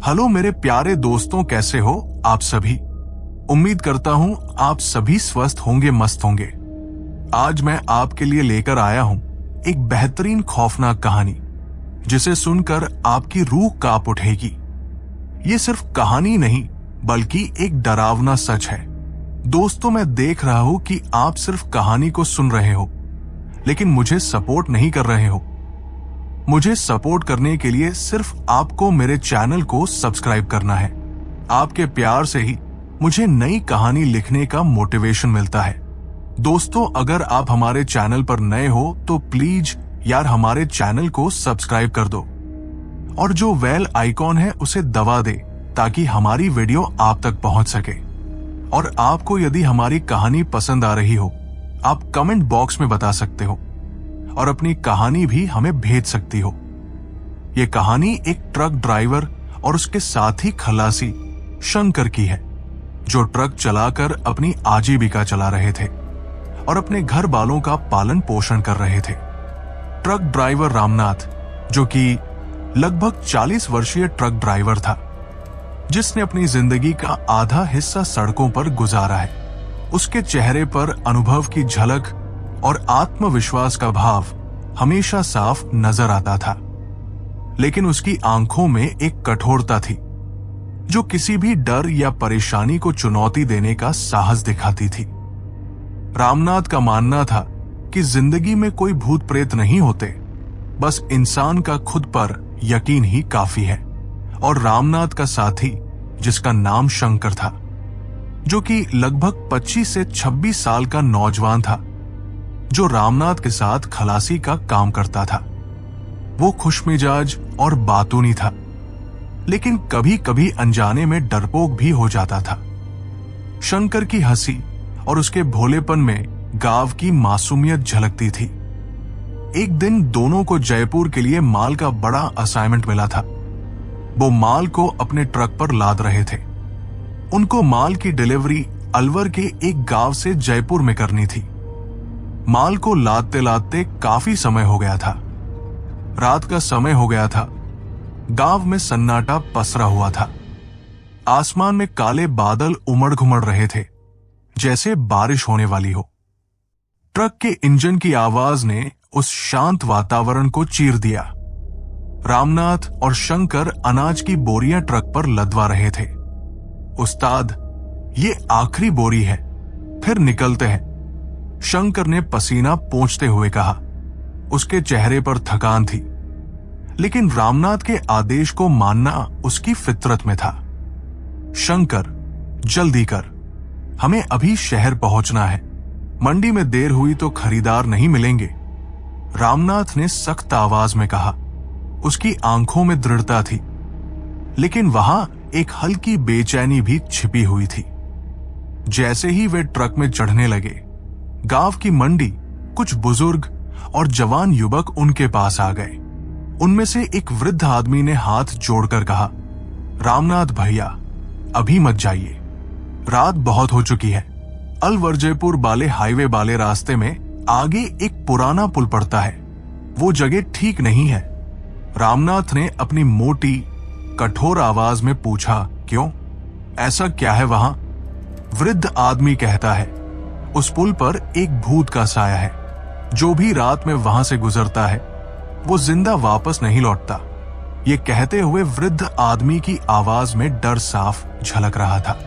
Hello मेरे प्यारे दोस्तों, कैसे हो आप सभी। उम्मीद करता हूं आप सभी स्वस्थ होंगे, मस्त होंगे। आज मैं आपके लिए लेकर आया हूं एक बेहतरीन खौफनाक कहानी जिसे सुनकर आपकी रूह कांप उठेगी। ये सिर्फ कहानी नहीं बल्कि एक डरावना सच है। दोस्तों, मैं देख रहा हूं कि आप सिर्फ कहानी को सुन रहे हो लेकिन मुझे सपोर्ट नहीं कर रहे हो। मुझे सपोर्ट करने के लिए सिर्फ आपको मेरे चैनल को सब्सक्राइब करना है। आपके प्यार से ही मुझे नई कहानी लिखने का मोटिवेशन मिलता है। दोस्तों, अगर आप हमारे चैनल पर नए हो तो प्लीज यार हमारे चैनल को सब्सक्राइब कर दो और जो बेल आइकॉन है उसे दबा दे ताकि हमारी वीडियो आप तक पहुंच सके। और आपको यदि हमारी कहानी पसंद आ रही हो, आप कमेंट बॉक्स में बता सकते हो और अपनी कहानी भी हमें भेज सकती हो। ये कहानी एक ट्रक ड्राइवर और उसके साथी खलासी शंकर की है, जो ट्रक चलाकर अपनी आजीविका चला रहे थे और अपने घर वालों का पालन पोषण कर रहे थे। ट्रक ड्राइवर रामनाथ, जो कि लगभग 40 वर्षीय ट्रक ड्राइवर था, जिसने अपनी जिंदगी का आधा हिस्सा सड़कों पर गुजारा है। उसके चेहरे पर अनुभव की झलक और आत्मविश्वास का भाव हमेशा साफ नजर आता था, लेकिन उसकी आंखों में एक कठोरता थी जो किसी भी डर या परेशानी को चुनौती देने का साहस दिखाती थी। रामनाथ का मानना था कि जिंदगी में कोई भूत प्रेत नहीं होते, बस इंसान का खुद पर यकीन ही काफी है। और रामनाथ का साथी, जिसका नाम शंकर था, जो कि लगभग 25 से 26 साल का नौजवान था, जो रामनाथ के साथ खलासी का काम करता था। वो खुशमिजाज और बातूनी था, लेकिन कभी कभी अनजाने में डरपोक भी हो जाता था। शंकर की हंसी और उसके भोलेपन में गांव की मासूमियत झलकती थी। एक दिन दोनों को जयपुर के लिए माल का बड़ा असाइनमेंट मिला था। वो माल को अपने ट्रक पर लाद रहे थे। उनको माल की डिलीवरी अलवर के एक गांव से जयपुर में करनी थी। माल को लादते लादते काफी समय हो गया था। रात का समय हो गया था। गांव में सन्नाटा पसरा हुआ था। आसमान में काले बादल उमड़ घुमड़ रहे थे, जैसे बारिश होने वाली हो। ट्रक के इंजन की आवाज ने उस शांत वातावरण को चीर दिया। रामनाथ और शंकर अनाज की बोरियां ट्रक पर लदवा रहे थे। उस्ताद, ये आखिरी बोरी है, फिर निकलते हैं, शंकर ने पसीना पोंछते हुए कहा। उसके चेहरे पर थकान थी, लेकिन रामनाथ के आदेश को मानना उसकी फितरत में था। शंकर, जल्दी कर, हमें अभी शहर पहुंचना है। मंडी में देर हुई तो खरीदार नहीं मिलेंगे, रामनाथ ने सख्त आवाज में कहा। उसकी आंखों में दृढ़ता थी, लेकिन वहां एक हल्की बेचैनी भी छिपी हुई थी। जैसे ही वे ट्रक में चढ़ने लगे, गांव की मंडी कुछ बुजुर्ग और जवान युवक उनके पास आ गए। उनमें से एक वृद्ध आदमी ने हाथ जोड़कर कहा, रामनाथ भैया, अभी मत जाइए, रात बहुत हो चुकी है। अलवर जयपुर वाले हाईवे वाले रास्ते में आगे एक पुराना पुल पड़ता है, वो जगह ठीक नहीं है। रामनाथ ने अपनी मोटी कठोर आवाज में पूछा, क्यों, ऐसा क्या है वहां? वृद्ध आदमी कहता है, उस पुल पर एक भूत का साया है। जो भी रात में वहां से गुजरता है वो जिंदा वापस नहीं लौटता। ये कहते हुए वृद्ध आदमी की आवाज में डर साफ झलक रहा था।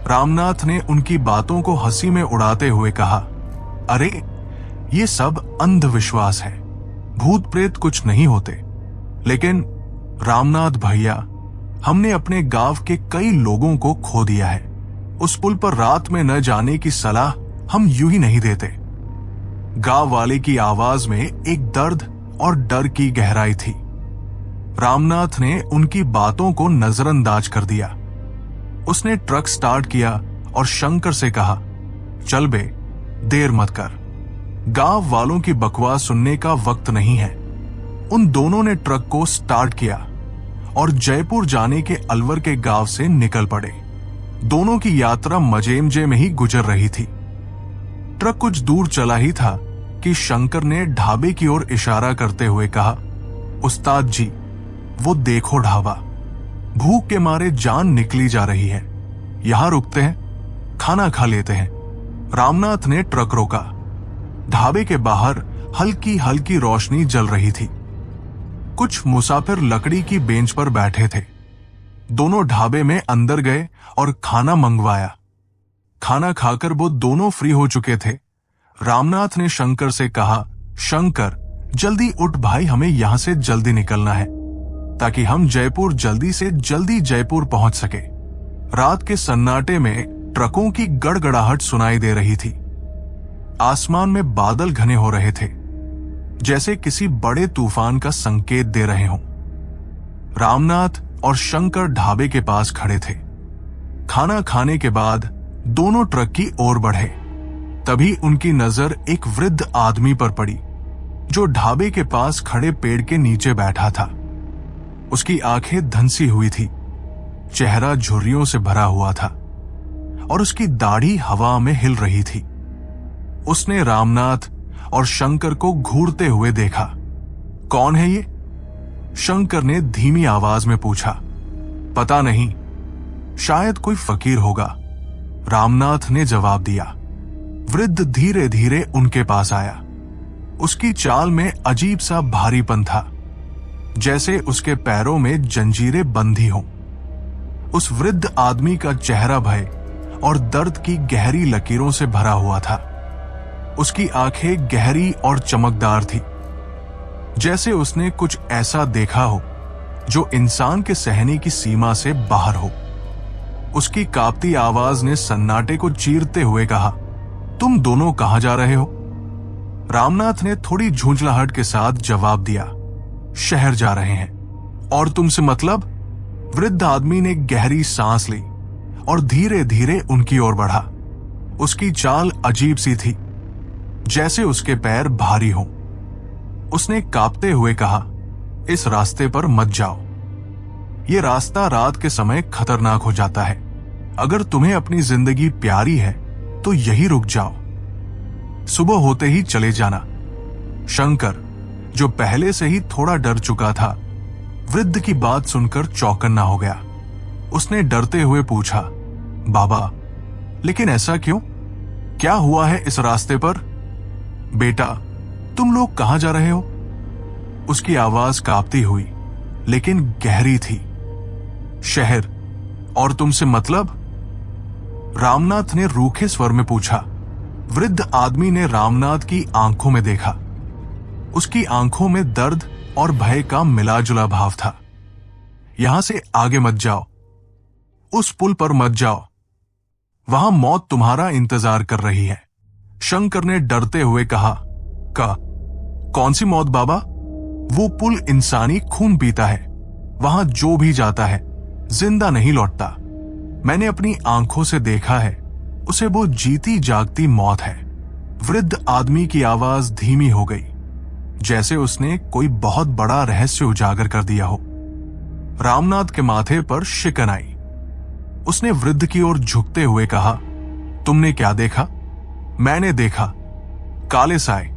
रामनाथ ने उनकी बातों को हंसी में उड़ाते हुए कहा, अरे ये सब अंधविश्वास है, भूत प्रेत कुछ नहीं होते। लेकिन रामनाथ भैया, हमने अपने गांव के कई लोगों को खो दिया है। उस पुल पर रात में न जाने की सलाह हम यूं ही नहीं देते। गांव वाले की आवाज में एक दर्द और डर की गहराई थी। रामनाथ ने उनकी बातों को नजरअंदाज कर दिया। उसने ट्रक स्टार्ट किया और शंकर से कहा, चल बे, देर मत कर, गांव वालों की बकवास सुनने का वक्त नहीं है। उन दोनों ने ट्रक को स्टार्ट किया और जयपुर जाने के अलवर के गांव से निकल पड़े। दोनों की यात्रा मजेमजे में ही गुजर रही थी। ट्रक कुछ दूर चला ही था कि शंकर ने ढाबे की ओर इशारा करते हुए कहा, उस्ताद जी, वो देखो ढाबा। भूख के मारे जान निकली जा रही है। यहां रुकते हैं, खाना खा लेते हैं। रामनाथ ने ट्रक रोका। ढाबे के बाहर हल्की हल्की रोशनी जल रही थी। कुछ मुसाफिर लकड़ी की बेंच पर बैठे थे। दोनों ढाबे में अंदर गए और खाना मंगवाया। खाना खाकर वो दोनों फ्री हो चुके थे। रामनाथ ने शंकर से कहा, शंकर, जल्दी उठ भाई, हमें यहां से जल्दी निकलना है ताकि हम जयपुर जल्दी से जल्दी जयपुर पहुंच सके। रात के सन्नाटे में ट्रकों की गड़गड़ाहट सुनाई दे रही थी। आसमान में बादल घने हो रहे थे, जैसे किसी बड़े तूफान का संकेत दे रहे हों। रामनाथ और शंकर ढाबे के पास खड़े थे। खाना खाने के बाद दोनों ट्रक की ओर बढ़े। तभी उनकी नजर एक वृद्ध आदमी पर पड़ी जो ढाबे के पास खड़े पेड़ के नीचे बैठा था। उसकी आंखें धंसी हुई थी, चेहरा झुर्रियों से भरा हुआ था और उसकी दाढ़ी हवा में हिल रही थी। उसने रामनाथ और शंकर को घूरते हुए देखा। कौन है ये? शंकर ने धीमी आवाज में पूछा। पता नहीं, शायद कोई फकीर होगा, रामनाथ ने जवाब दिया। वृद्ध धीरे धीरे उनके पास आया। उसकी चाल में अजीब सा भारीपन था, जैसे उसके पैरों में जंजीरें बंधी हों। उस वृद्ध आदमी का चेहरा भय और दर्द की गहरी लकीरों से भरा हुआ था। उसकी आंखें गहरी और चमकदार थी, जैसे उसने कुछ ऐसा देखा हो जो इंसान के सहने की सीमा से बाहर हो। उसकी कांपती आवाज ने सन्नाटे को चीरते हुए कहा, तुम दोनों कहां जा रहे हो? रामनाथ ने थोड़ी झुंझलाहट के साथ जवाब दिया, शहर जा रहे हैं। और तुमसे मतलब? वृद्ध आदमी ने गहरी सांस ली और धीरे धीरे उनकी ओर बढ़ा। उसकी चाल अजीब सी थी, जैसे उसके पैर भारी हों। उसने कांपते हुए कहा, इस रास्ते पर मत जाओ। ये रास्ता रात के समय खतरनाक हो जाता है। अगर तुम्हें अपनी जिंदगी प्यारी है तो यही रुक जाओ। सुबह होते ही चले जाना। शंकर, जो पहले से ही थोड़ा डर चुका था, वृद्ध की बात सुनकर चौकन्ना हो गया। उसने डरते हुए पूछा, बाबा, लेकिन ऐसा क्यों? क्या हुआ है इस रास्ते पर? बेटा, तुम लोग कहां जा रहे हो? उसकी आवाज कांपती हुई लेकिन गहरी थी। शहर। और तुमसे मतलब? रामनाथ ने रूखे स्वर में पूछा। वृद्ध आदमी ने रामनाथ की आंखों में देखा। उसकी आंखों में दर्द और भय का मिला-जुला भाव था। यहां से आगे मत जाओ, उस पुल पर मत जाओ, वहां मौत तुम्हारा इंतजार कर रही है। शंकर ने डरते हुए कहा, कौन सी मौत बाबा? वो पुल इंसानी खून पीता है, वहां जो भी जाता है जिंदा नहीं लौटता। मैंने अपनी आंखों से देखा है, उसे वो जीती जागती मौत है। वृद्ध आदमी की आवाज धीमी हो गई, जैसे उसने कोई बहुत बड़ा रहस्य उजागर कर दिया हो। रामनाथ के माथे पर शिकन आई। उसने वृद्ध की ओर झुकते हुए कहा, तुमने क्या देखा? मैंने देखा, काले साए,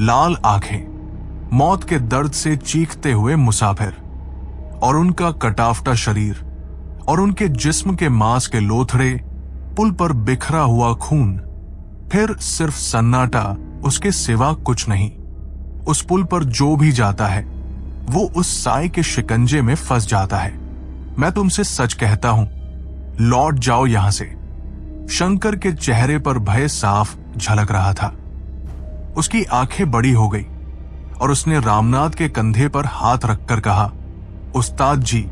लाल आंखें, मौत के दर्द से चीखते हुए मुसाफिर, और उनका कटाफटा शरीर और उनके जिस्म के मांस के लोथड़े, पुल पर बिखरा हुआ खून, फिर सिर्फ सन्नाटा, उसके सिवा कुछ नहीं। उस पुल पर जो भी जाता है वो उस साए के शिकंजे में फंस जाता है। मैं तुमसे सच कहता हूं, लौट जाओ यहां से। शंकर के चेहरे पर भय साफ झलक रहा था। उसकी आंखें बड़ी हो गई और उसने रामनाथ के कंधे पर हाथ रखकर कहा, उस्ताद जी,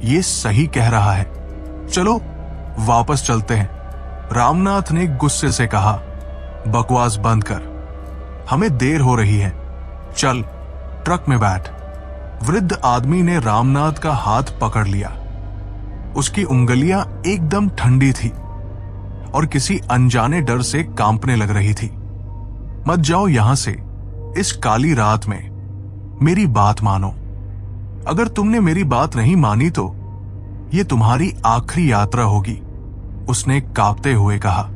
ये सही कह रहा है, चलो वापस चलते हैं। रामनाथ ने गुस्से से कहा, बकवास बंद कर, हमें देर हो रही है, चल ट्रक में बैठ। वृद्ध आदमी ने रामनाथ का हाथ पकड़ लिया। उसकी उंगलियां एकदम ठंडी थी और किसी अनजाने डर से कांपने लग रही थी। मत जाओ यहां से इस काली रात में, मेरी बात मानो। अगर तुमने मेरी बात नहीं मानी तो ये तुम्हारी आखिरी यात्रा होगी, उसने कांपते हुए कहा।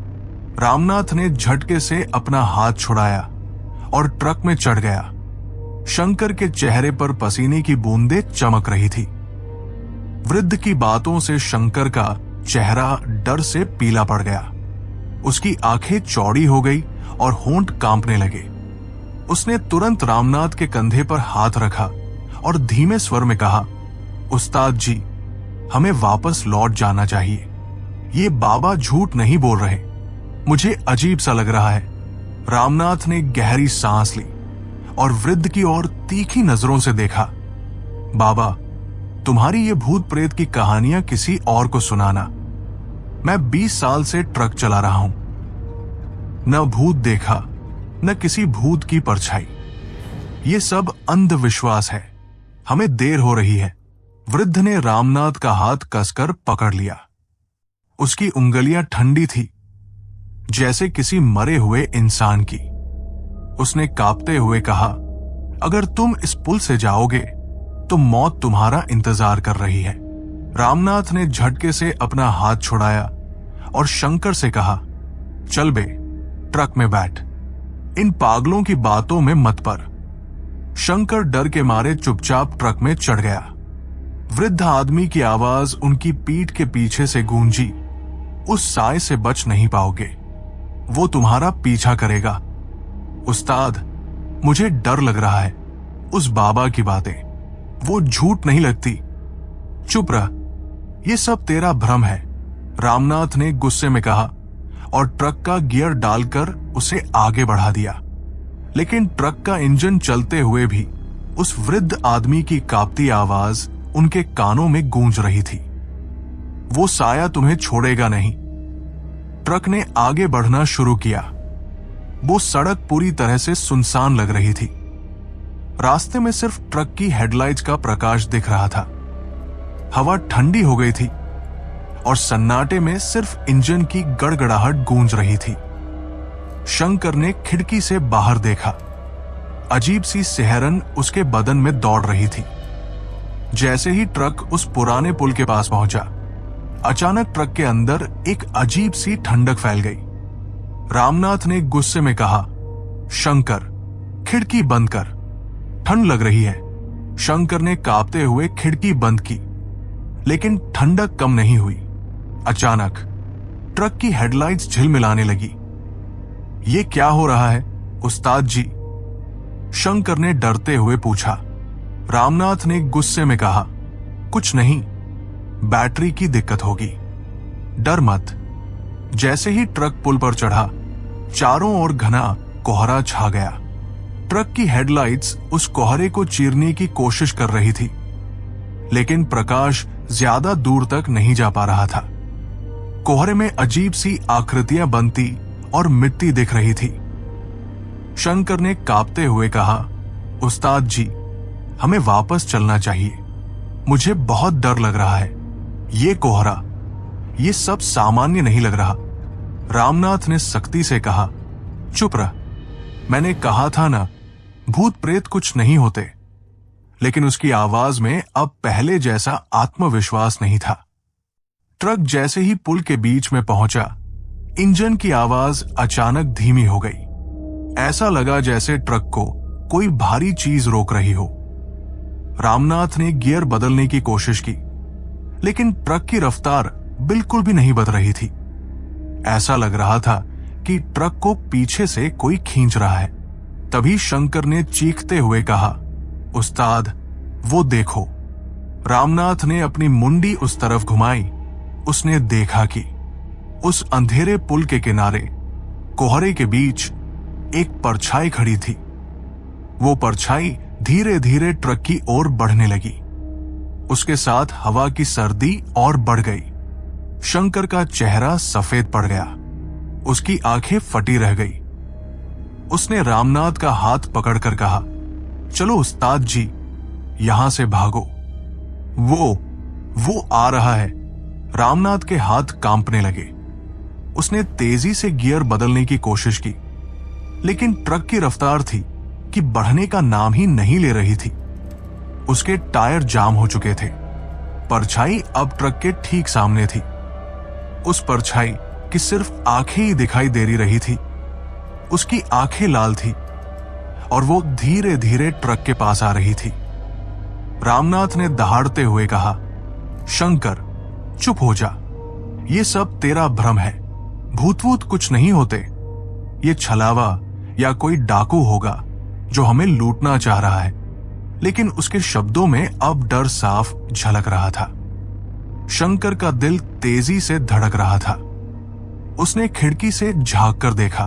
रामनाथ ने झटके से अपना हाथ छुड़ाया और ट्रक में चढ़ गया। शंकर के चेहरे पर पसीने की बूंदें चमक रही थी। वृद्ध की बातों से शंकर का चेहरा डर से पीला पड़ गया। उसकी आंखें चौड़ी हो गई और होंठ कांपने लगे। उसने तुरंत रामनाथ के कंधे पर हाथ रखा और धीमे स्वर में कहा, उस्ताद जी, हमें वापस लौट जाना चाहिए। ये बाबा झूठ नहीं बोल रहे। मुझे अजीब सा लग रहा है। रामनाथ ने गहरी सांस ली और वृद्ध की ओर तीखी नजरों से देखा। बाबा, तुम्हारी ये भूत प्रेत की कहानियां किसी और को सुनाना। मैं 20 साल से ट्रक चला रहा हूं, न भूत देखा न किसी भूत की परछाई। ये सब अंधविश्वास है। हमें देर हो रही है। वृद्ध ने रामनाथ का हाथ कसकर पकड़ लिया। उसकी उंगलियां ठंडी थी, जैसे किसी मरे हुए इंसान की। उसने कांपते हुए कहा, अगर तुम इस पुल से जाओगे तो मौत तुम्हारा इंतजार कर रही है। रामनाथ ने झटके से अपना हाथ छुड़ाया और शंकर से कहा, चल बे, ट्रक में बैठ। इन पागलों की बातों में मत पड़। शंकर डर के मारे चुपचाप ट्रक में चढ़ गया। वृद्ध आदमी की आवाज उनकी पीठ के पीछे से गूंजी, उस साए से बच नहीं पाओगे, वो तुम्हारा पीछा करेगा। उस्ताद, मुझे डर लग रहा है। उस बाबा की बातें, वो झूठ नहीं लगती। चुप रह, ये सब तेरा भ्रम है, रामनाथ ने गुस्से में कहा और ट्रक का गियर डालकर उसे आगे बढ़ा दिया। लेकिन ट्रक का इंजन चलते हुए भी उस वृद्ध आदमी की कांपती आवाज उनके कानों में गूंज रही थी। वो साया तुम्हें छोड़ेगा नहीं। ट्रक ने आगे बढ़ना शुरू किया। वो सड़क पूरी तरह से सुनसान लग रही थी। रास्ते में सिर्फ ट्रक की हेडलाइट्स का प्रकाश दिख रहा था। हवा ठंडी हो गई थी और सन्नाटे में सिर्फ इंजन की गड़गड़ाहट गूंज रही थी। शंकर ने खिड़की से बाहर देखा। अजीब सी सिहरन उसके बदन में दौड़ रही थी। जैसे ही ट्रक उस पुराने पुल के पास पहुंचा, अचानक ट्रक के अंदर एक अजीब सी ठंडक फैल गई। रामनाथ ने गुस्से में कहा, शंकर, खिड़की बंद कर, ठंड लग रही है। शंकर ने कांपते हुए खिड़की बंद की, लेकिन ठंडक कम नहीं हुई। अचानक ट्रक की हेडलाइट्स झिलमिलाने लगी। ये क्या हो रहा है, उस्ताद जी? शंकर ने डरते हुए पूछा। रामनाथ ने गुस्से में कहा, कुछ नहीं, बैटरी की दिक्कत होगी, डर मत। जैसे ही ट्रक पुल पर चढ़ा, चारों ओर घना कोहरा छा गया। ट्रक की हेडलाइट्स उस कोहरे को चीरने की कोशिश कर रही थी, लेकिन प्रकाश ज्यादा दूर तक नहीं जा पा रहा था। कोहरे में अजीब सी आकृतियां बनती और मिट्टी दिख रही थी। शंकर ने कांपते हुए कहा, उस्ताद जी, हमें वापस चलना चाहिए। मुझे बहुत डर लग रहा है। ये कोहरा, ये सब सामान्य नहीं लग रहा। रामनाथ ने सख्ती से कहा, चुप रह। मैंने कहा था ना, भूत प्रेत कुछ नहीं होते। लेकिन उसकी आवाज में अब पहले जैसा आत्मविश्वास नहीं था। ट्रक जैसे ही पुल के बीच में पहुंचा, इंजन की आवाज अचानक धीमी हो गई। ऐसा लगा जैसे ट्रक को कोई भारी चीज रोक रही हो। रामनाथ ने गियर बदलने की कोशिश की, लेकिन ट्रक की रफ्तार बिल्कुल भी नहीं बदल रही थी। ऐसा लग रहा था कि ट्रक को पीछे से कोई खींच रहा है। तभी शंकर ने चीखते हुए कहा, उस्ताद, वो देखो। रामनाथ ने अपनी मुंडी उस तरफ घुमाई। उसने देखा कि उस अंधेरे पुल के किनारे कोहरे के बीच एक परछाई खड़ी थी। वो परछाई धीरे धीरे ट्रक की ओर बढ़ने लगी। उसके साथ हवा की सर्दी और बढ़ गई। शंकर का चेहरा सफेद पड़ गया। उसकी आंखें फटी रह गई। उसने रामनाथ का हाथ पकड़कर कहा, चलो उस्ताद जी, यहां से भागो। वो आ रहा है। रामनाथ के हाथ कांपने लगे। उसने तेजी से गियर बदलने की कोशिश की, लेकिन ट्रक की रफ्तार थी कि बढ़ने का नाम ही नहीं ले रही थी। उसके टायर जाम हो चुके थे। परछाई अब ट्रक के ठीक सामने थी। उस परछाई की सिर्फ आंखें ही दिखाई दे रही थी। उसकी आंखें लाल थी और वो धीरे धीरे ट्रक के पास आ रही थी। रामनाथ ने दहाड़ते हुए कहा, शंकर, चुप हो जा, ये सब तेरा भ्रम है, भूत वूत कुछ नहीं होते, ये छलावा या कोई डाकू होगा जो हमें लूटना चाह रहा है। लेकिन उसके शब्दों में अब डर साफ झलक रहा था। शंकर का दिल तेजी से धड़क रहा था। उसने खिड़की से झांक कर देखा।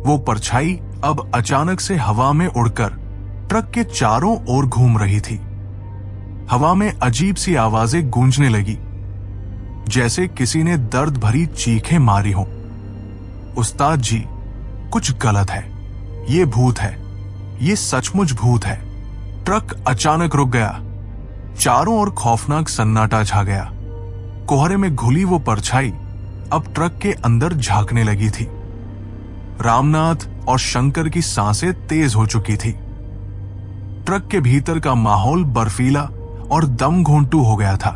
वो परछाई अब अचानक से हवा में उड़कर ट्रक के चारों ओर घूम रही थी। हवा में अजीब सी आवाजें गूंजने लगी, जैसे किसी ने दर्द भरी चीखें मारी हो। उस्ताद जी, कुछ गलत है, ये भूत है, ये सचमुच भूत है। ट्रक अचानक रुक गया। चारों ओर खौफनाक सन्नाटा छा गया। कोहरे में घुली वो परछाई अब ट्रक के अंदर झांकने लगी थी। रामनाथ और शंकर की सांसें तेज हो चुकी थी। ट्रक के भीतर का माहौल बर्फीला और दम घोंटू हो गया था।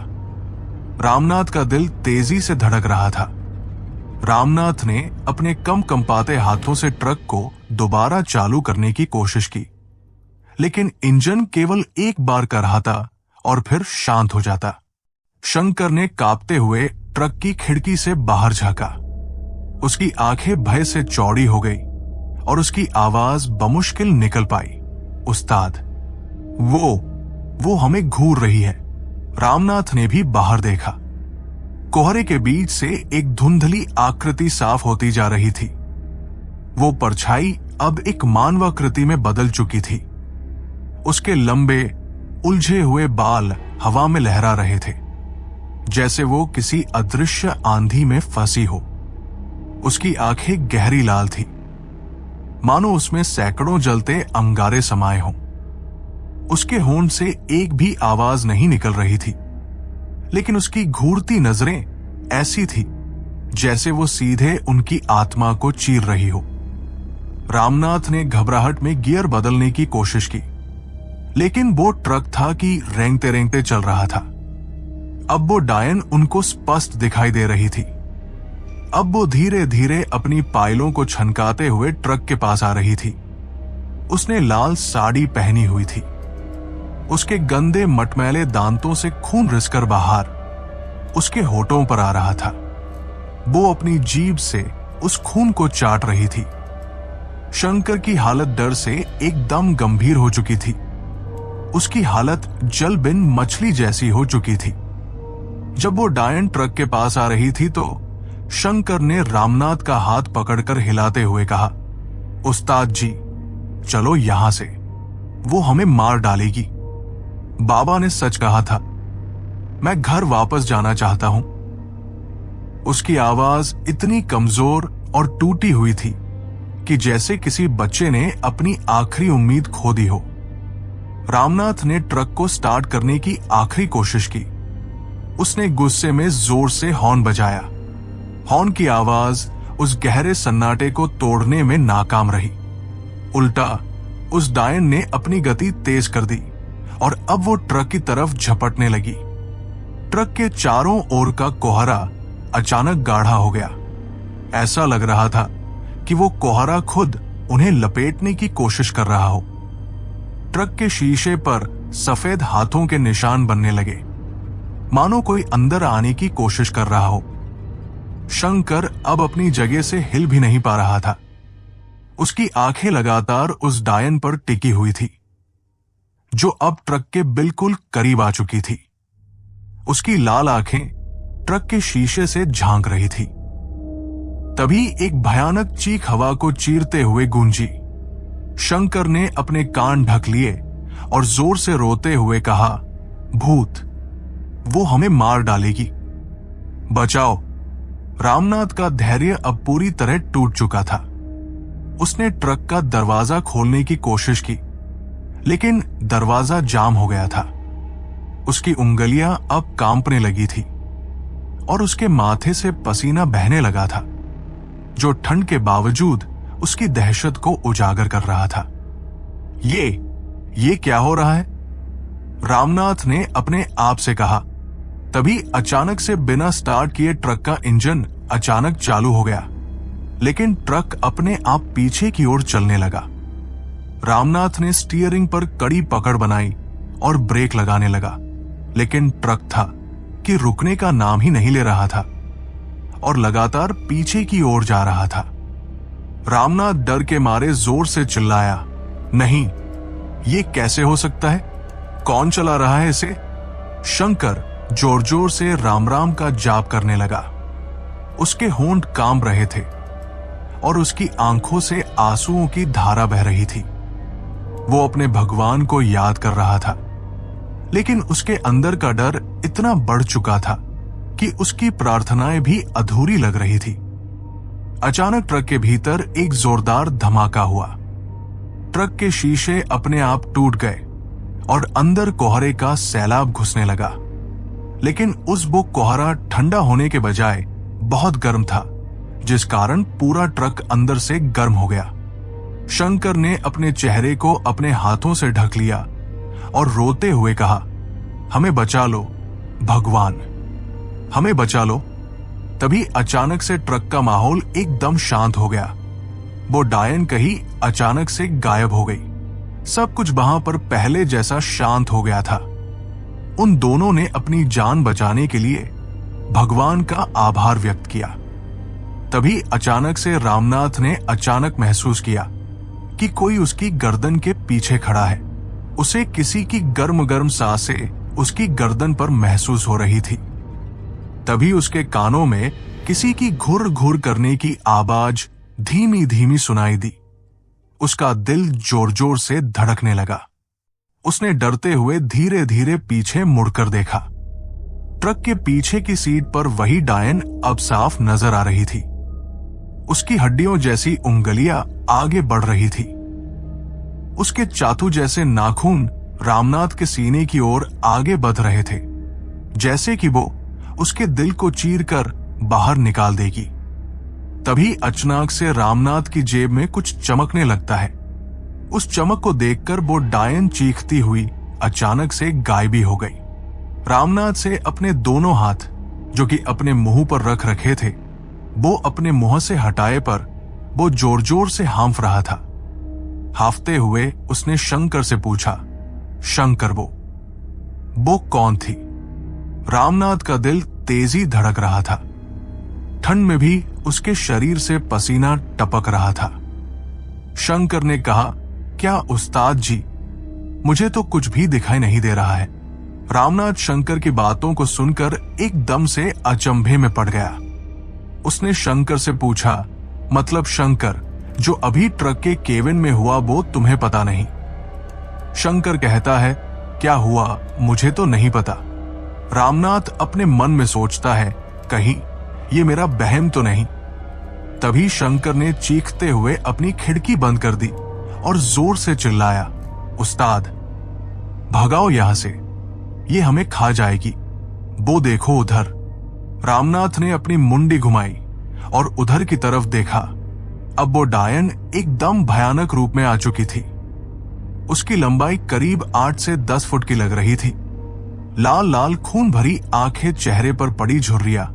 रामनाथ का दिल तेजी से धड़क रहा था। रामनाथ ने अपने कम कंपाते हाथों से ट्रक को दोबारा चालू करने की कोशिश की, लेकिन इंजन केवल एक बार कराहता और फिर शांत हो जाता। शंकर ने कांपते हुए ट्रक की खिड़की से बाहर झांका। उसकी आंखें भय से चौड़ी हो गई और उसकी आवाज बमुश्किल निकल पाई, उस्ताद, वो हमें घूर रही है। रामनाथ ने भी बाहर देखा। कोहरे के बीच से एक धुंधली आकृति साफ होती जा रही थी। वो परछाई अब एक मानवाकृति में बदल चुकी थी। उसके लंबे उलझे हुए बाल हवा में लहरा रहे थे, जैसे वो किसी अदृश्य आंधी में फंसी हो। उसकी आंखें गहरी लाल थी, मानो उसमें सैकड़ों जलते अंगारे समाये हों। उसके होंठ से एक भी आवाज नहीं निकल रही थी, लेकिन उसकी घूरती नजरें ऐसी थी जैसे वो सीधे उनकी आत्मा को चीर रही हो। रामनाथ ने घबराहट में गियर बदलने की कोशिश की, लेकिन वो ट्रक था कि रेंगते रेंगते चल रहा था। अब वो डायन उनको स्पष्ट दिखाई दे रही थी। अब वो धीरे धीरे अपनी पायलों को छनकाते हुए ट्रक के पास आ रही थी। उसने लाल साड़ी पहनी हुई थी। उसके गंदे मटमैले दांतों से खून रिसकर बाहर उसके होठों पर आ रहा था। वो अपनी जीभ से उस खून को चाट रही थी। शंकर की हालत डर से एकदम गंभीर हो चुकी थी। उसकी हालत जल बिन मछली जैसी हो चुकी थी। जब वो डायन ट्रक के पास आ रही थी तो शंकर ने रामनाथ का हाथ पकड़कर हिलाते हुए कहा, उस्ताद जी, चलो यहां से, वो हमें मार डालेगी। बाबा ने सच कहा था, मैं घर वापस जाना चाहता हूं। उसकी आवाज इतनी कमजोर और टूटी हुई थी कि जैसे किसी बच्चे ने अपनी आखिरी उम्मीद खो दी हो। रामनाथ ने ट्रक को स्टार्ट करने की आखिरी कोशिश की। उसने गुस्से में जोर से हॉर्न बजाया। हॉर्न की आवाज उस गहरे सन्नाटे को तोड़ने में नाकाम रही। उल्टा उस डायन ने अपनी गति तेज कर दी और अब वो ट्रक की तरफ झपटने लगी। ट्रक के चारों ओर का कोहरा अचानक गाढ़ा हो गया। ऐसा लग रहा था कि वो कोहरा खुद उन्हें लपेटने की कोशिश कर रहा हो। ट्रक के शीशे पर सफेद हाथों के निशान बनने लगे, मानो कोई अंदर आने की कोशिश कर रहा हो। शंकर अब अपनी जगह से हिल भी नहीं पा रहा था। उसकी आंखें लगातार उस डायन पर टिकी हुई थी, जो अब ट्रक के बिल्कुल करीब आ चुकी थी। उसकी लाल आंखें ट्रक के शीशे से झांक रही थी। तभी एक भयानक चीख हवा को चीरते हुए गूंजी। शंकर ने अपने कान ढक लिए और जोर से रोते हुए कहा, भूत, वो हमें मार डालेगी, बचाओ। रामनाथ का धैर्य अब पूरी तरह टूट चुका था। उसने ट्रक का दरवाजा खोलने की कोशिश की, लेकिन दरवाजा जाम हो गया था। उसकी उंगलियां अब कांपने लगी थी और उसके माथे से पसीना बहने लगा था, जो ठंड के बावजूद उसकी दहशत को उजागर कर रहा था। ये क्या हो रहा है? रामनाथ ने अपने आप से कहा। तभी अचानक से बिना स्टार्ट किए ट्रक का इंजन अचानक चालू हो गया, लेकिन ट्रक अपने आप पीछे की ओर चलने लगा। रामनाथ ने स्टीयरिंग पर कड़ी पकड़ बनाई और ब्रेक लगाने लगा, लेकिन ट्रक था कि रुकने का नाम ही नहीं ले रहा था और लगातार पीछे की ओर जा रहा था। रामनाथ डर के मारे जोर से चिल्लाया, नहीं, ये कैसे हो सकता है? कौन चला रहा है इसे? शंकर जोर जोर से राम राम का जाप करने लगा। उसके होंठ कांप रहे थे और उसकी आंखों से आंसुओं की धारा बह रही थी। वो अपने भगवान को याद कर रहा था, लेकिन उसके अंदर का डर इतना बढ़ चुका था कि उसकी प्रार्थनाएं भी अधूरी लग रही थी। अचानक ट्रक के भीतर एक जोरदार धमाका हुआ। ट्रक के शीशे अपने आप टूट गए और अंदर कोहरे का सैलाब घुसने लगा। लेकिन उस वो कोहरा ठंडा होने के बजाय बहुत गर्म था, जिस कारण पूरा ट्रक अंदर से गर्म हो गया। शंकर ने अपने चेहरे को अपने हाथों से ढक लिया और रोते हुए कहा, हमें बचा लो भगवान, हमें बचा लो। तभी अचानक से ट्रक का माहौल एकदम शांत हो गया। वो डायन कहीं अचानक से गायब हो गई। सब कुछ वहां पर पहले जैसा शांत हो गया था। उन दोनों ने अपनी जान बचाने के लिए भगवान का आभार व्यक्त किया। तभी अचानक से रामनाथ ने अचानक महसूस किया कि कोई उसकी गर्दन के पीछे खड़ा है। उसे किसी की गर्म गर्म सांसें उसकी गर्दन पर महसूस हो रही थी। तभी उसके कानों में किसी की घुर घुर करने की आवाज धीमी धीमी सुनाई दी। उसका दिल जोर जोर से धड़कने लगा। उसने डरते हुए धीरे धीरे पीछे मुड़कर देखा। ट्रक के पीछे की सीट पर वही डायन अब साफ नजर आ रही थी। उसकी हड्डियों जैसी उंगलियां आगे बढ़ रही थी। उसके चातु जैसे नाखून रामनाथ के सीने की ओर आगे बढ़ रहे थे, जैसे कि वो उसके दिल को चीरकर बाहर निकाल देगी। तभी अचानक से रामनाथ की जेब में कुछ चमकने लगता है। उस चमक को देखकर वो डायन चीखती हुई अचानक से गायबी हो गई। रामनाथ से अपने दोनों हाथ, जो कि अपने मुंह पर रख रखे थे, वो अपने मुंह से हटाए पर वो जोर जोर से हाँफ रहा था। हाफते हुए उसने शंकर से पूछा, शंकर वो कौन थी? रामनाथ का दिल तेजी धड़क रहा था। ठंड में भी उसके शरीर से पसीना टपक रहा था। शंकर ने कहा, क्या उस्ताद जी, मुझे तो कुछ भी दिखाई नहीं दे रहा है। रामनाथ शंकर की बातों को सुनकर एकदम से अचंभे में पड़ गया। उसने शंकर से पूछा, मतलब शंकर, जो अभी ट्रक के केबिन में हुआ वो तुम्हें पता नहीं? शंकर कहता है, क्या हुआ मुझे तो नहीं पता। रामनाथ अपने मन में सोचता है, कहीं ये मेरा बहम तो नहीं। तभी शंकर ने चीखते हुए अपनी खिड़की बंद कर दी और जोर से चिल्लाया, उस्ताद भगाओ यहां से, ये हमें खा जाएगी। वो देखो उधर। रामनाथ ने अपनी मुंडी घुमाई और उधर की तरफ देखा। अब वो डायन एकदम भयानक रूप में आ चुकी थी। उसकी लंबाई करीब 8 से 10 फुट की लग रही थी। लाल लाल खून भरी आंखें, चेहरे पर पड़ी झुर्रियां,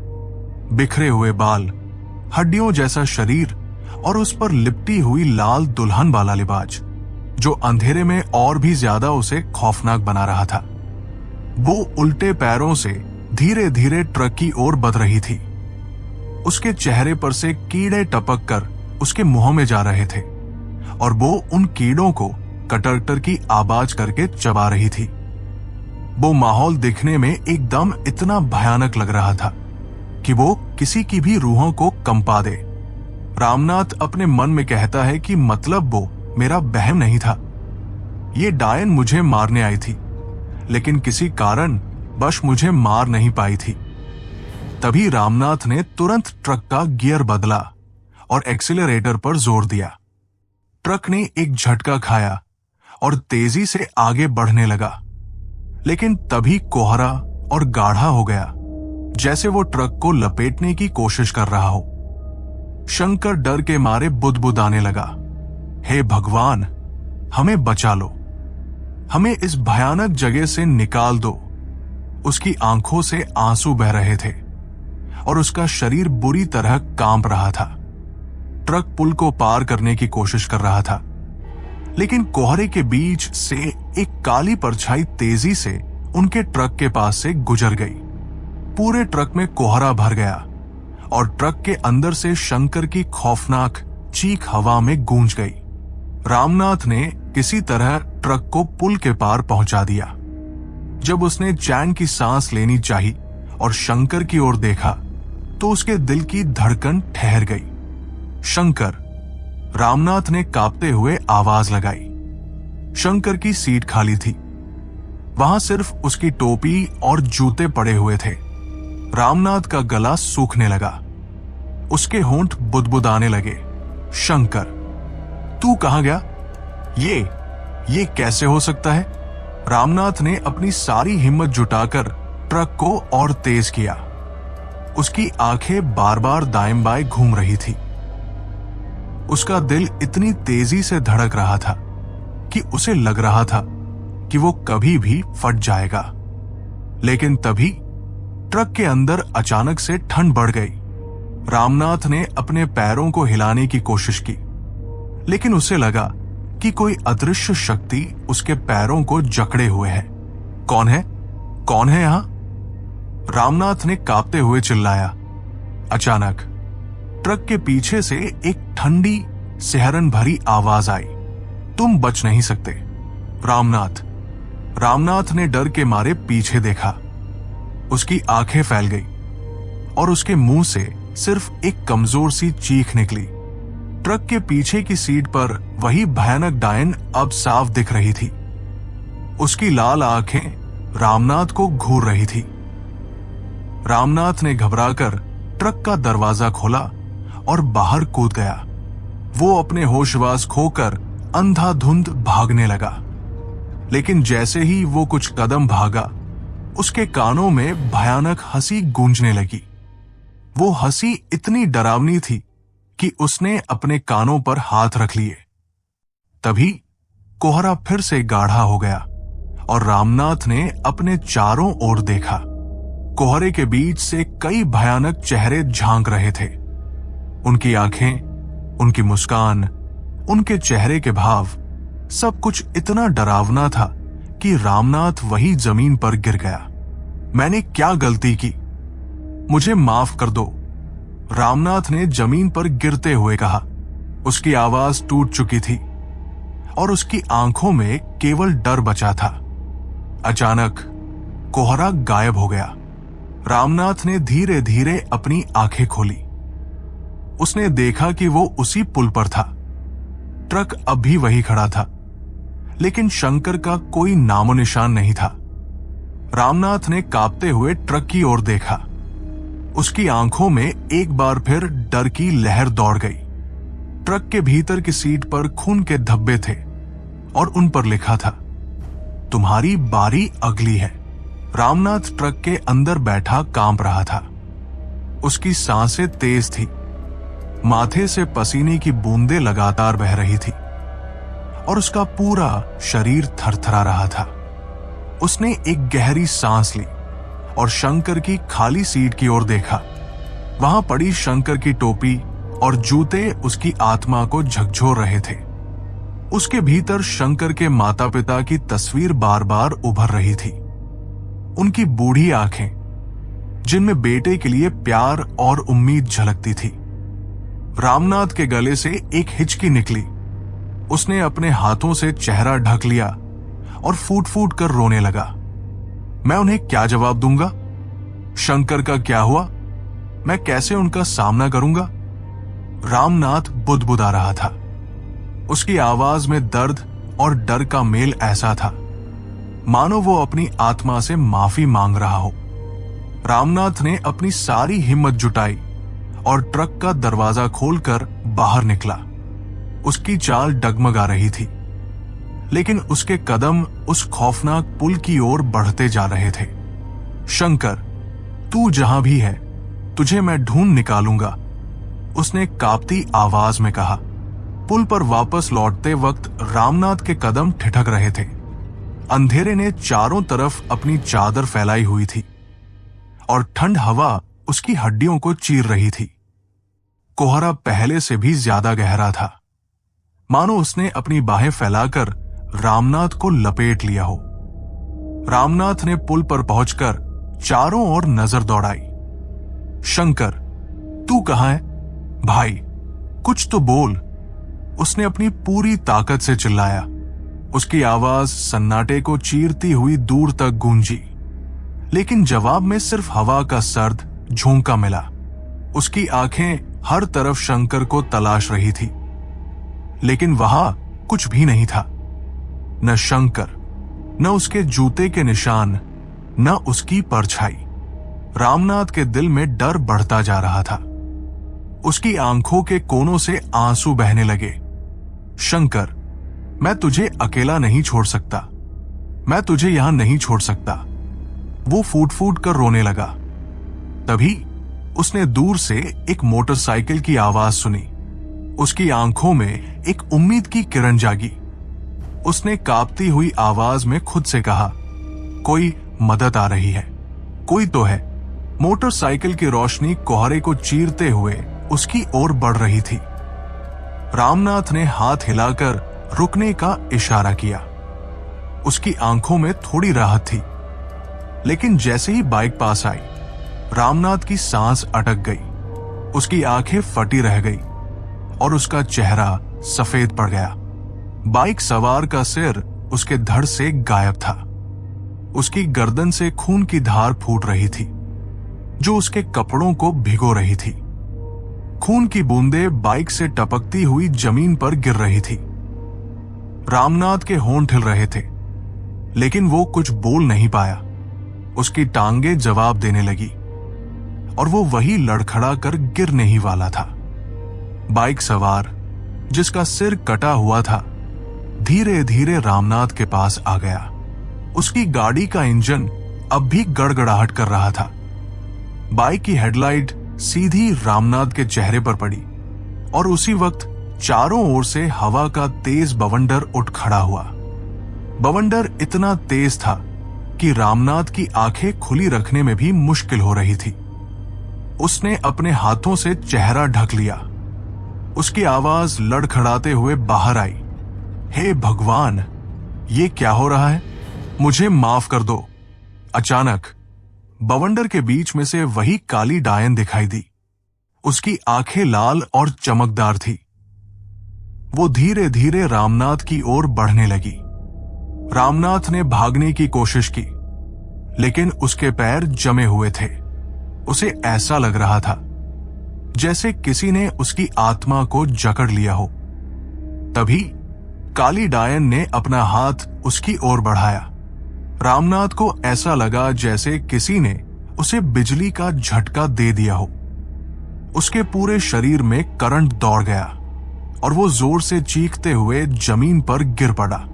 बिखरे हुए बाल, हड्डियों जैसा शरीर और उस पर लिपटी हुई लाल दुल्हन वाला लिबाज, जो अंधेरे में और भी ज्यादा उसे खौफनाक बना रहा था। वो उल्टे पैरों से धीरे धीरे ट्रक की ओर बढ़ रही थी। उसके चेहरे पर से कीड़े टपक कर उसके मुंह में जा रहे थे और वो उन कीड़ों को कटर की आवाज करके चबा रही थी। वो माहौल दिखने में एकदम इतना भयानक लग रहा था कि वो किसी की भी रूहों को कंपा दे। रामनाथ अपने मन में कहता है कि मतलब वो मेरा बहम नहीं था। ये डायन मुझे मारने आई थी, लेकिन किसी कारण बस मुझे मार नहीं पाई थी। तभी रामनाथ ने तुरंत ट्रक का गियर बदला और एक्सीलरेटर पर जोर दिया। ट्रक ने एक झटका खाया और तेजी से आगे बढ़ने लगा, लेकिन तभी कोहरा और गाढ़ा हो गया, जैसे वो ट्रक को लपेटने की कोशिश कर रहा हो। शंकर डर के मारे बुदबुदाने लगा, हे भगवान, हमें बचा लो, हमें इस भयानक जगह से निकाल दो। उसकी आंखों से आंसू बह रहे थे और उसका शरीर बुरी तरह कांप रहा था। ट्रक पुल को पार करने की कोशिश कर रहा था, लेकिन कोहरे के बीच से एक काली परछाई तेजी से उनके ट्रक के पास से गुजर गई। पूरे ट्रक में कोहरा भर गया और ट्रक के अंदर से शंकर की खौफनाक चीख हवा में गूंज गई। रामनाथ ने किसी तरह ट्रक को पुल के पार पहुंचा दिया। जब उसने चैन की सांस लेनी चाही और शंकर की ओर देखा तो उसके दिल की धड़कन ठहर गई। शंकर, रामनाथ ने कांपते हुए आवाज लगाई। शंकर की सीट खाली थी। वहां सिर्फ उसकी टोपी और जूते पड़े हुए थे। रामनाथ का गला सूखने लगा। उसके होंठ बुदबुदाने लगे। शंकर, तू कहां गया? ये कैसे हो सकता है? रामनाथ ने अपनी सारी हिम्मत जुटाकर ट्रक को और तेज किया। उसकी आंखें बार बार दाएं बाएं घूम रही थी। उसका दिल इतनी तेजी से धड़क रहा था कि उसे लग रहा था कि वो कभी भी फट जाएगा। लेकिन तभी ट्रक के अंदर अचानक से ठंड बढ़ गई। रामनाथ ने अपने पैरों को हिलाने की कोशिश की, लेकिन उसे लगा कि कोई अदृश्य शक्ति उसके पैरों को जकड़े हुए है। कौन है? कौन है यहां? रामनाथ ने कांपते हुए चिल्लाया। अचानक ट्रक के पीछे से एक ठंडी सिहरन भरी आवाज आई। तुम बच नहीं सकते। रामनाथ ने डर के मारे पीछे देखा। उसकी आंखें फैल गई और उसके मुंह से सिर्फ एक कमजोर सी चीख निकली। ट्रक के पीछे की सीट पर वही भयानक डायन अब साफ दिख रही थी। उसकी लाल आंखें रामनाथ को घूर रही थी। रामनाथ ने घबराकर ट्रक का दरवाजा खोला और बाहर कूद गया। वो अपने होशवास खोकर अंधाधुंध भागने लगा। लेकिन जैसे ही वो कुछ कदम भागा, उसके कानों में भयानक हंसी गूंजने लगी। वो हंसी इतनी डरावनी थी कि उसने अपने कानों पर हाथ रख लिए। तभी कोहरा फिर से गाढ़ा हो गया और रामनाथ ने अपने चारों ओर देखा। कोहरे के बीच से कई भयानक चेहरे झांक रहे थे। उनकी आंखें, उनकी मुस्कान, उनके चेहरे के भाव, सब कुछ इतना डरावना था कि रामनाथ वही जमीन पर गिर गया। मैंने क्या गलती की? मुझे माफ कर दो, रामनाथ ने जमीन पर गिरते हुए कहा। उसकी आवाज टूट चुकी थी और उसकी आंखों में केवल डर बचा था। अचानक कोहरा गायब हो गया। रामनाथ ने धीरे धीरे अपनी आंखें खोली। उसने देखा कि वो उसी पुल पर था। ट्रक अब भी वही खड़ा था, लेकिन शंकर का कोई नामो निशान नहीं था। रामनाथ ने कांपते हुए ट्रक की ओर देखा। उसकी आंखों में एक बार फिर डर की लहर दौड़ गई। ट्रक के भीतर की सीट पर खून के धब्बे थे और उन पर लिखा था, तुम्हारी बारी अगली है। रामनाथ ट्रक के अंदर बैठा कांप रहा था। उसकी सांसें तेज थी। माथे से पसीने की बूंदें लगातार बह रही थी और उसका पूरा शरीर थरथरा रहा था। उसने एक गहरी सांस ली और शंकर की खाली सीट की ओर देखा। वहां पड़ी शंकर की टोपी और जूते उसकी आत्मा को झकझोर रहे थे। उसके भीतर शंकर के माता पिता की तस्वीर बार बार उभर रही थी। उनकी बूढ़ी आंखें, जिनमें बेटे के लिए प्यार और उम्मीद झलकती थी। रामनाथ के गले से एक हिचकी निकली। उसने अपने हाथों से चेहरा ढक लिया और फूट फूट कर रोने लगा। मैं उन्हें क्या जवाब दूंगा? शंकर का क्या हुआ? मैं कैसे उनका सामना करूंगा? रामनाथ बुदबुदा रहा था। उसकी आवाज में दर्द और डर का मेल ऐसा था मानो वो अपनी आत्मा से माफी मांग रहा हो। रामनाथ ने अपनी सारी हिम्मत जुटाई और ट्रक का दरवाजा खोलकर बाहर निकला। उसकी चाल डगमगा रही थी, लेकिन उसके कदम उस खौफनाक पुल की ओर बढ़ते जा रहे थे। शंकर, तू जहां भी है, तुझे मैं ढूंढ निकालूंगा, उसने कांपती आवाज में कहा। पुल पर वापस लौटते वक्त रामनाथ के कदम ठिठक रहे थे। अंधेरे ने चारों तरफ अपनी चादर फैलाई हुई थी और ठंड हवा उसकी हड्डियों को चीर रही थी। कोहरा पहले से भी ज्यादा गहरा था, मानो उसने अपनी बाहें फैलाकर रामनाथ को लपेट लिया हो। रामनाथ ने पुल पर पहुंचकर चारों ओर नजर दौड़ाई। शंकर, तू कहां है? भाई, कुछ तो बोल, उसने अपनी पूरी ताकत से चिल्लाया। उसकी आवाज सन्नाटे को चीरती हुई दूर तक गूंजी, लेकिन जवाब में सिर्फ हवा का सर्द झोंका मिला। उसकी आंखें हर तरफ शंकर को तलाश रही थी, लेकिन वहां कुछ भी नहीं था। न शंकर, न उसके जूते के निशान, न उसकी परछाई। रामनाथ के दिल में डर बढ़ता जा रहा था। उसकी आंखों के कोनों से आंसू बहने लगे। शंकर, मैं तुझे अकेला नहीं छोड़ सकता, मैं तुझे यहां नहीं छोड़ सकता। वो फूट फूट कर रोने लगा। तभी उसने दूर से एक मोटरसाइकिल की आवाज सुनी। उसकी आंखों में एक उम्मीद की किरण जागी। उसने कांपती हुई आवाज में खुद से कहा, कोई मदद आ रही है, कोई तो है। मोटरसाइकिल की रोशनी कोहरे को चीरते हुए उसकी ओर बढ़ रही थी। रामनाथ ने हाथ हिलाकर रुकने का इशारा किया। उसकी आंखों में थोड़ी राहत थी, लेकिन जैसे ही बाइक पास आई, रामनाथ की सांस अटक गई। उसकी आंखें फटी रह गई और उसका चेहरा सफेद पड़ गया। बाइक सवार का सिर उसके धड़ से गायब था। उसकी गर्दन से खून की धार फूट रही थी, जो उसके कपड़ों को भिगो रही थी। खून की बूंदें बाइक से टपकती हुई जमीन पर गिर रही थी। रामनाथ के होंठ हिल रहे थे, लेकिन वो कुछ बोल नहीं पाया। उसकी टांगें जवाब देने लगी और वो वही लड़खड़ा कर गिरने ही वाला था। बाइक सवार, जिसका सिर कटा हुआ था, धीरे धीरे रामनाथ के पास आ गया। उसकी गाड़ी का इंजन अब भी गड़गड़ाहट कर रहा था। बाइक की हेडलाइट सीधी रामनाथ के चेहरे पर पड़ी और उसी वक्त चारों ओर से हवा का तेज बवंडर उठ खड़ा हुआ। बवंडर इतना तेज था कि रामनाथ की आंखें खुली रखने में भी मुश्किल हो रही थी। उसने अपने हाथों से चेहरा ढक लिया। उसकी आवाज लड़खड़ाते हुए बाहर आई, हे भगवान, ये क्या हो रहा है? मुझे माफ कर दो। अचानक बवंडर के बीच में से वही काली डायन दिखाई दी। उसकी आंखें लाल और चमकदार थी। वो धीरे धीरे रामनाथ की ओर बढ़ने लगी। रामनाथ ने भागने की कोशिश की, लेकिन उसके पैर जमे हुए थे। उसे ऐसा लग रहा था जैसे किसी ने उसकी आत्मा को जकड़ लिया हो। तभी काली डायन ने अपना हाथ उसकी ओर बढ़ाया। रामनाथ को ऐसा लगा जैसे किसी ने उसे बिजली का झटका दे दिया हो। उसके पूरे शरीर में करंट दौड़ गया और वो जोर से चीखते हुए जमीन पर गिर पड़ा।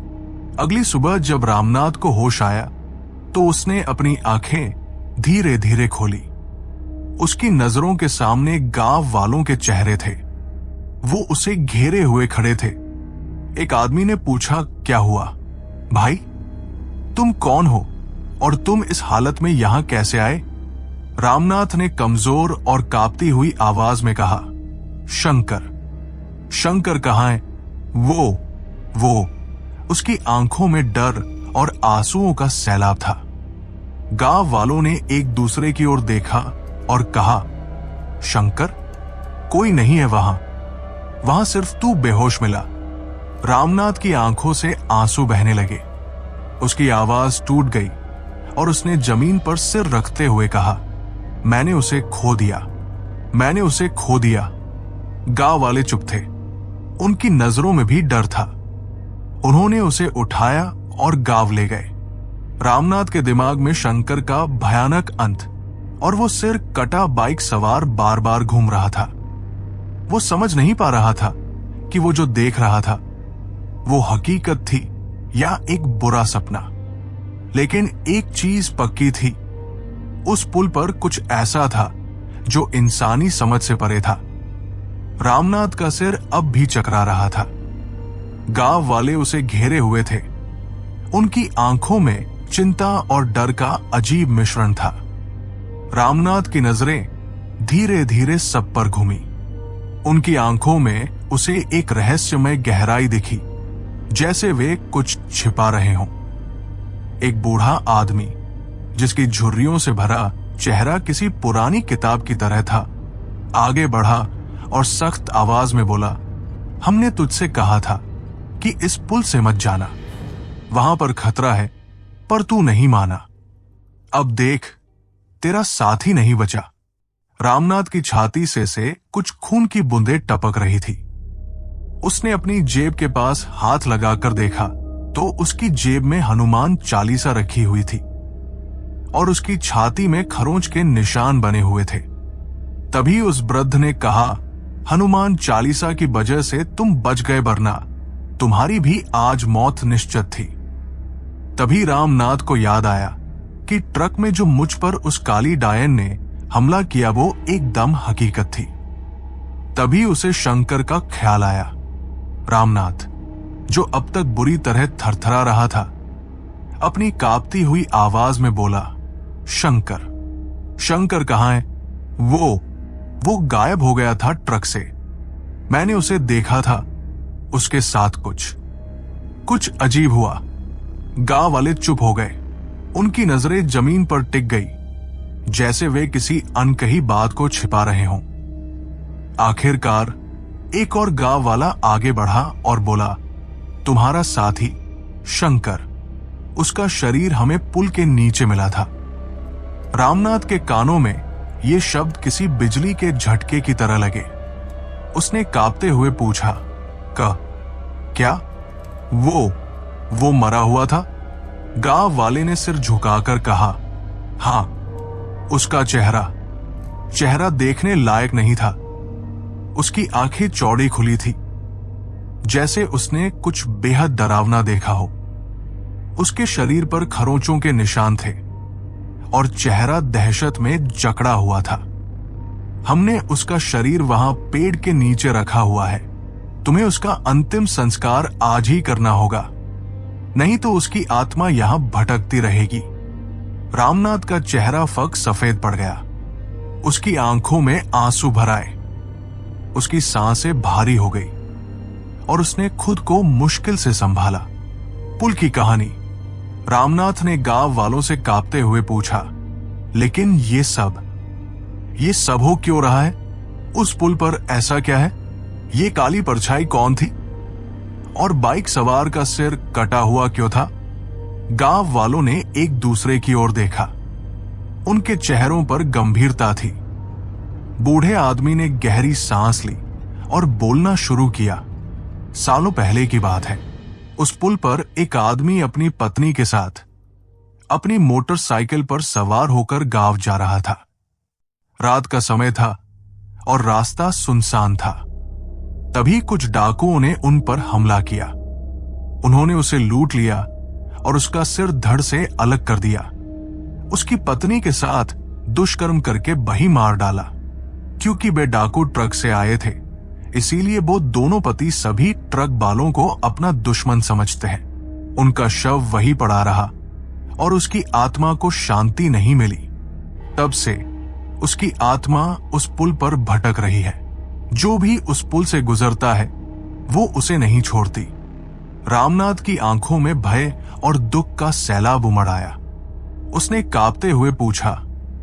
अगली सुबह जब रामनाथ को होश आया तो उसने अपनी आंखें धीरे धीरे खोली। उसकी नजरों के सामने गांव वालों के चेहरे थे। वो उसे घेरे हुए खड़े थे। एक आदमी ने पूछा, क्या हुआ भाई? तुम कौन हो और तुम इस हालत में यहां कैसे आए? रामनाथ ने कमजोर और कांपती हुई आवाज में कहा, शंकर। शंकर कहाँ है? वो। उसकी आंखों में डर और आंसुओं का सैलाब था। गांव वालों ने एक दूसरे की ओर देखा और कहा, शंकर? कोई नहीं है वहां सिर्फ तू बेहोश मिला। रामनाथ की आंखों से आंसू बहने लगे। उसकी आवाज टूट गई और उसने जमीन पर सिर रखते हुए कहा, मैंने उसे खो दिया। गांव वाले चुप थे। उनकी नजरों में भी डर था। उन्होंने उसे उठाया और गांव ले गए। रामनाथ के दिमाग में शंकर का भयानक अंत और वो सिर कटा बाइक सवार बार बार घूम रहा था। वो समझ नहीं पा रहा था कि वो जो देख रहा था वो हकीकत थी या एक बुरा सपना। लेकिन एक चीज पक्की थी, उस पुल पर कुछ ऐसा था जो इंसानी समझ से परे था। रामनाथ का सिर अब भी चकरा रहा था। गांव वाले उसे घेरे हुए थे। उनकी आंखों में चिंता और डर का अजीब मिश्रण था। रामनाथ की नजरें धीरे धीरे सब पर घूमी। उनकी आंखों में उसे एक रहस्यमय गहराई दिखी, जैसे वे कुछ छिपा रहे हों। एक बूढ़ा आदमी जिसकी झुर्रियों से भरा चेहरा किसी पुरानी किताब की तरह था, आगे बढ़ा और सख्त आवाज में बोला, हमने तुझसे कहा था कि इस पुल से मत जाना, वहां पर खतरा है, पर तू नहीं माना। अब देख, तेरा साथी नहीं बचा। रामनाथ की छाती से कुछ खून की बूंदें टपक रही थी। उसने अपनी जेब के पास हाथ लगाकर देखा तो उसकी जेब में हनुमान चालीसा रखी हुई थी और उसकी छाती में खरोंच के निशान बने हुए थे। तभी उस वृद्ध ने कहा, हनुमान चालीसा की वजह से तुम बच गए, वरना तुम्हारी भी आज मौत निश्चित थी। तभी रामनाथ को याद आया कि ट्रक में जो मुझ पर उस काली डायन ने हमला किया वो एकदम हकीकत थी। तभी उसे शंकर का ख्याल आया। रामनाथ, जो अब तक बुरी तरह थरथरा रहा था, अपनी कांपती हुई आवाज में बोला, शंकर। शंकर कहाँ है? वो गायब हो गया था ट्रक से। मैंने उसे देखा था। उसके साथ कुछ अजीब हुआ। गांव वाले चुप हो गए। उनकी नजरें जमीन पर टिक गई, जैसे वे किसी अनकही बात को छिपा रहे हों। आखिरकार एक और गांव वाला आगे बढ़ा और बोला, तुम्हारा साथी शंकर, उसका शरीर हमें पुल के नीचे मिला था। रामनाथ के कानों में ये शब्द किसी बिजली के झटके की तरह लगे। उसने कांपते हुए पूछा, क्या वो मरा हुआ था? गांव वाले ने सिर झुकाकर कहा, हां, उसका चेहरा देखने लायक नहीं था। उसकी आंखें चौड़ी खुली थी, जैसे उसने कुछ बेहद डरावना देखा हो। उसके शरीर पर खरोंचों के निशान थे और चेहरा दहशत में जकड़ा हुआ था। हमने उसका शरीर वहां पेड़ के नीचे रखा हुआ है। तुम्हें उसका अंतिम संस्कार आज ही करना होगा, नहीं तो उसकी आत्मा यहां भटकती रहेगी। रामनाथ का चेहरा फक सफेद पड़ गया। उसकी आंखों में आंसू भर आए। उसकी सांसें भारी हो गई और उसने खुद को मुश्किल से संभाला। पुल की कहानी। रामनाथ ने गांव वालों से कांपते हुए पूछा, लेकिन ये सब हो क्यों रहा है? उस पुल पर ऐसा क्या है? ये काली परछाई कौन थी? और बाइक सवार का सिर कटा हुआ क्यों था? गांव वालों ने एक दूसरे की ओर देखा। उनके चेहरों पर गंभीरता थी। बूढ़े आदमी ने गहरी सांस ली और बोलना शुरू किया। सालों पहले की बात है। उस पुल पर एक आदमी अपनी पत्नी के साथ अपनी मोटरसाइकिल पर सवार होकर गांव जा रहा था। रात का समय था और रास्ता सुनसान था। तभी कुछ डाकुओं ने उन पर हमला किया। उन्होंने उसे लूट लिया और उसका सिर धड़ से अलग कर दिया। उसकी पत्नी के साथ दुष्कर्म करके वही मार डाला। क्योंकि वे डाकू ट्रक से आए थे, इसीलिए वो दोनों पति सभी ट्रक वालों को अपना दुश्मन समझते हैं। उनका शव वही पड़ा रहा और उसकी आत्मा को शांति नहीं मिली। तब से उसकी आत्मा उस पुल पर भटक रही है। जो भी उस पुल से गुजरता है वो उसे नहीं छोड़ती। रामनाथ की आंखों में भय और दुख का सैलाब उमड़ आया। उसने कांपते हुए पूछा,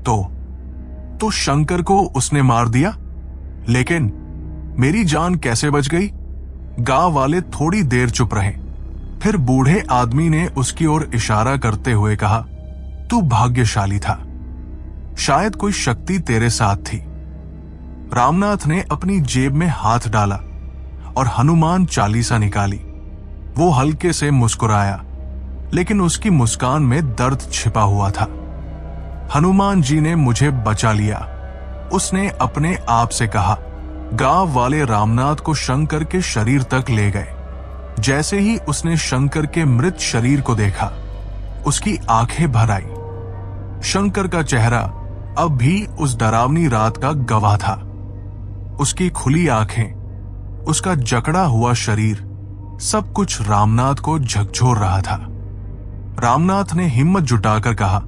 तो शंकर को उसने मार दिया? लेकिन मेरी जान कैसे बच गई? गांव वाले थोड़ी देर चुप रहे। फिर बूढ़े आदमी ने उसकी ओर इशारा करते हुए कहा, तू भाग्यशाली था, शायद कोई शक्ति तेरे साथ थी। रामनाथ ने अपनी जेब में हाथ डाला और हनुमान चालीसा निकाली। वो हल्के से मुस्कुराया, लेकिन उसकी मुस्कान में दर्द छिपा हुआ था। हनुमान जी ने मुझे बचा लिया, उसने अपने आप से कहा। गांव वाले रामनाथ को शंकर के शरीर तक ले गए। जैसे ही उसने शंकर के मृत शरीर को देखा, उसकी आंखें भर आई। शंकर का चेहरा अब भी उस डरावनी रात का गवाह था। उसकी खुली आंखें, उसका जकड़ा हुआ शरीर, सब कुछ रामनाथ को झकझोर रहा था। रामनाथ ने हिम्मत जुटाकर कहा,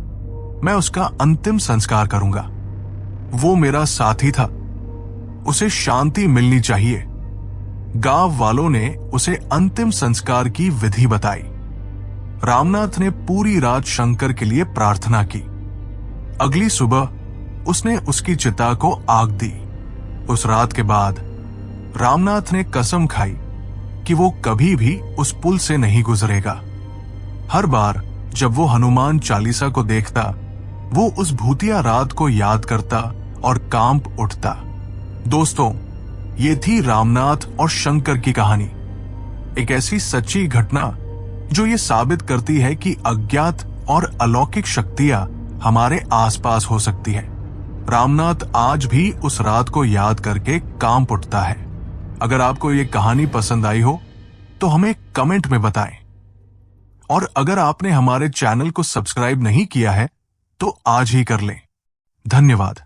मैं उसका अंतिम संस्कार करूंगा। वो मेरा साथी था, उसे शांति मिलनी चाहिए। गांव वालों ने उसे अंतिम संस्कार की विधि बताई। रामनाथ ने पूरी रात शंकर के लिए प्रार्थना की। अगली सुबह उसने उसकी चिता को आग दी। उस रात के बाद रामनाथ ने कसम खाई कि वो कभी भी उस पुल से नहीं गुजरेगा। हर बार जब वो हनुमान चालीसा को देखता, वो उस भूतिया रात को याद करता और कांप उठता। दोस्तों, ये थी रामनाथ और शंकर की कहानी। एक ऐसी सच्ची घटना जो ये साबित करती है कि अज्ञात और अलौकिक शक्तियां हमारे आसपास हो सकती है। रामनाथ आज भी उस रात को याद करके कांप उठता है। अगर आपको ये कहानी पसंद आई हो तो हमें कमेंट में बताएं। और अगर आपने हमारे चैनल को सब्सक्राइब नहीं किया है तो आज ही कर लें। धन्यवाद।